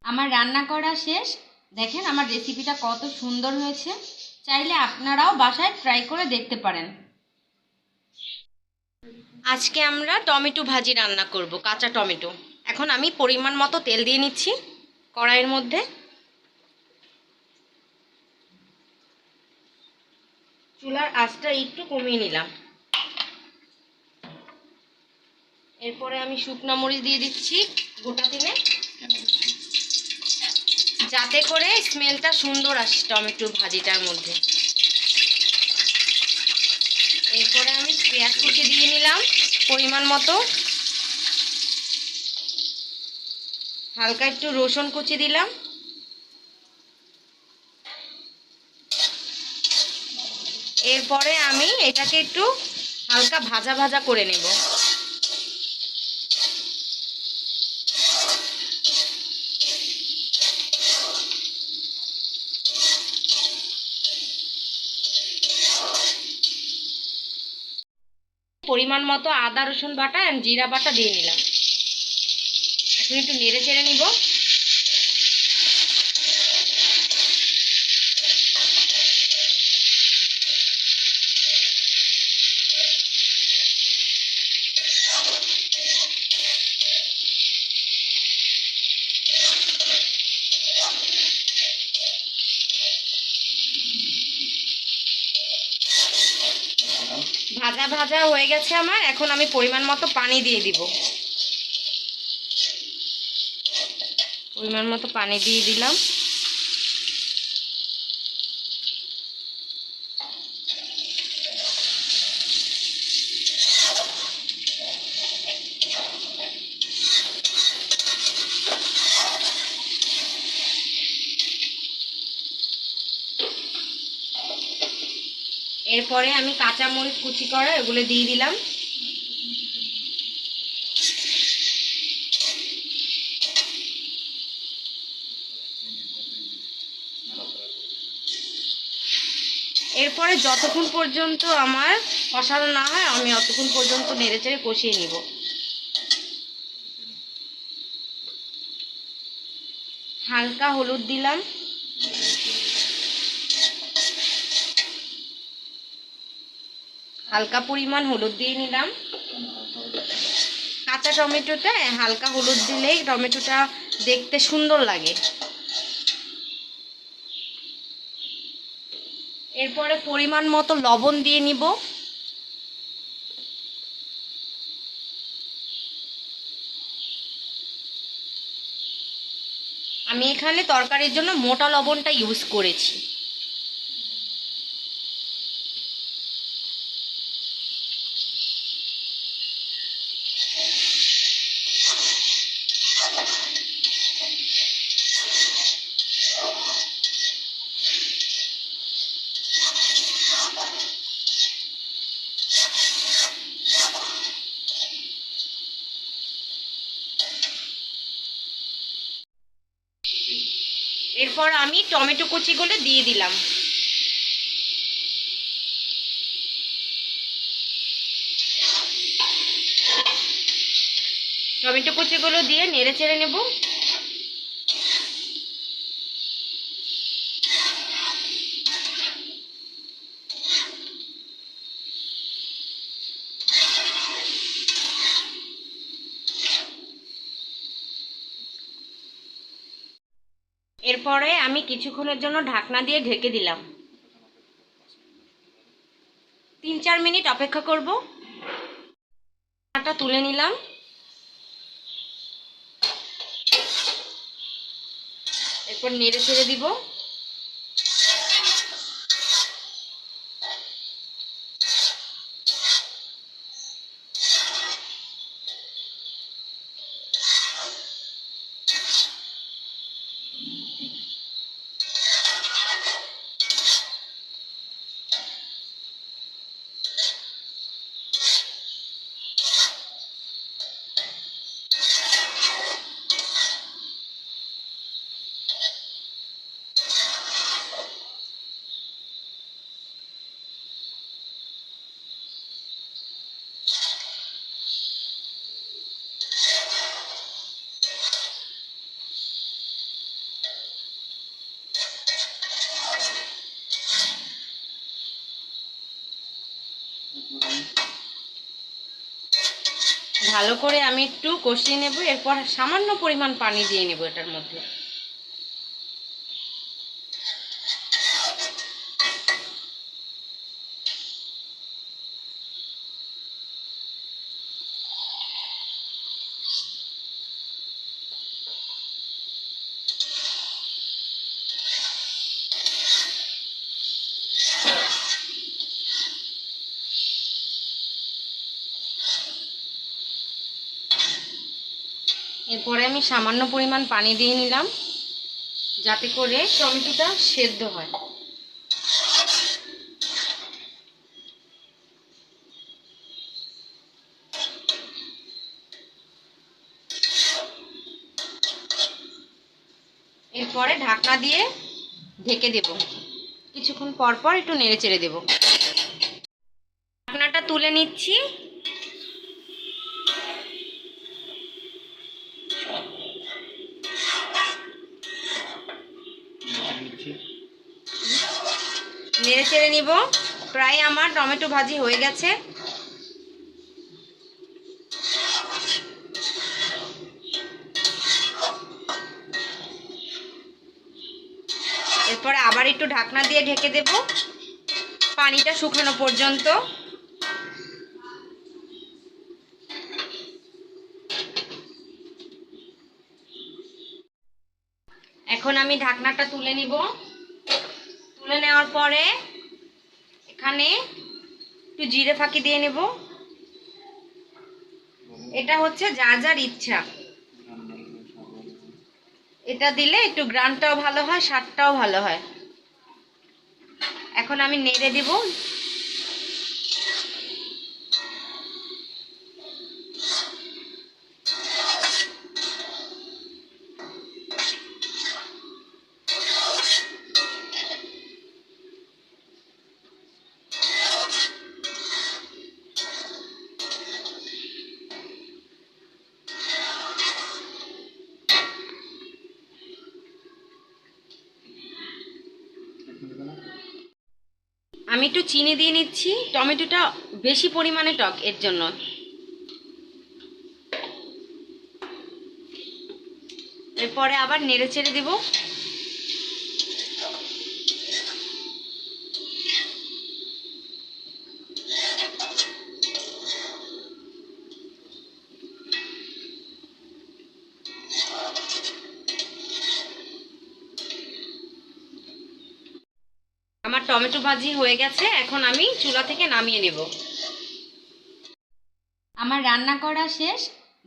আমার রান্না করা শেষ। দেখেন আমার রেসিপিটা কত সুন্দর হয়েছে। চাইলে আপনারাও বাসায় ট্রাই করে দেখতে পারেন। আজকে আমরা টমেটো ভাজি রান্না করব, কাঁচা টমেটো। এখন আমি পরিমাণ মতো তেল দিয়ে নিচ্ছি কড়াইয়ের মধ্যে। চুলার আঁচটা একটু কমিয়ে নিলাম। এরপরে আমি শুকনো মরিচ দিয়ে দিচ্ছি গোটা তিনে, যাতে করে স্মেলটা সুন্দর আসে টমেটো ভাজিটার মধ্যে। এরপরে আমি পেঁয়াজ কুচি দিয়ে নিলাম পরিমাণ মতো, হালকা একটু রসুন কুচি দিলাম। এরপরে আমি এটাকে একটু হালকা ভাজা ভাজা করে নেব। পরিমাণ মতো আদা রসুন বাটা আর জিরা বাটা দিয়ে নিলাম। এখন একটু নেড়ে চেড়ে নিব। ভাজা ভাজা হয়ে গেছে আমার। এখন আমি পরিমাণ মতো পানি দিয়ে দিব। পরিমাণ মতো পানি দিয়ে দিলাম। এরপরে আমি কাঁচা মরিচ কুচি করা এগুলো দিয়ে দিলাম। এরপরে যতক্ষণ পর্যন্ত আমার কষানো না হয় আমি অতক্ষণ পর্যন্ত নেড়ে চেড়ে কষিয়ে নিব। হালকা হলুদ দিলাম, হালকা পরিমাণ হলুদ দিয়ে নিলাম। কাঁচা টমেটোতে হালকা হলুদ দিলেই টমেটোটা দেখতে সুন্দর লাগে। এরপরে পরিমাণ মতো লবণ দিয়ে নিব। আমি এখানে তরকারির জন্য মোটা লবণটা ইউজ করেছি। এরপর আমি টমেটো কুচিগুলো দিয়ে দিলাম। টমেটো কুচিগুলো দিয়ে নেড়ে চেড়ে নেব। এরপরে আমি কিছুক্ষণের জন্য ঢাকনা দিয়ে ঢেকে দিলাম। 3-4 মিনিট অপেক্ষা করব। ঢাকনাটা তুলে নিলাম। এরপর নেড়ে ছেড়ে দিব। ভালো করে আমি একটু কষিয়ে নেব, এরপর সামান্য পরিমাণ পানি দিয়ে নেব এটার মধ্যে। এরপরে আমি সামান্য পরিমাণ পানি দিয়ে নিলাম যাতে করে টমেটোটা সেদ্ধ হয়। এরপরে ঢাকনা দিয়ে ঢেকে দেব, কিছুক্ষণ পর পর একটু নেড়ে চেড়ে দেব। ঢাকনাটা তুলে নিচ্ছি। নেড়ে চেড়ে নিব। প্রায় আমার টমেটো ভাজি হয়ে গেছে। এরপরে আবার একটু ঢাকনা দিয়ে ঢেকে দেব পানিটা শুকানো পর্যন্ত। এখন আমি ঢাকনাটা তুলে নিব। তুলে নেওয়ার পরে এখানে একটু জিরে ফাঁকি দিয়ে নেব। এটা হচ্ছে যার যার ইচ্ছা, এটা দিলে একটু গ্রানটাও ভালো হয়, স্বাদটাও ভালো হয়। এখন আমি নেড়ে দিব। আমি একটু চিনি দিয়ে নিচ্ছি, টমেটোটা বেশি পরিমাণে টক এর জন্য। এরপরে আবার নেড়ে চেড়ে দেব। আমার টমেটো ভাজি হয়ে গেছে, এখন আমি চুলা থেকে নামিয়ে নেব। আমার রান্না করা শেষ।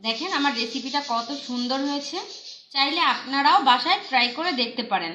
দেখেন আমার রেসিপিটা কত সুন্দর হয়েছে। চাইলে আপনারাও বাসায় ট্রাই করে দেখতে পারেন।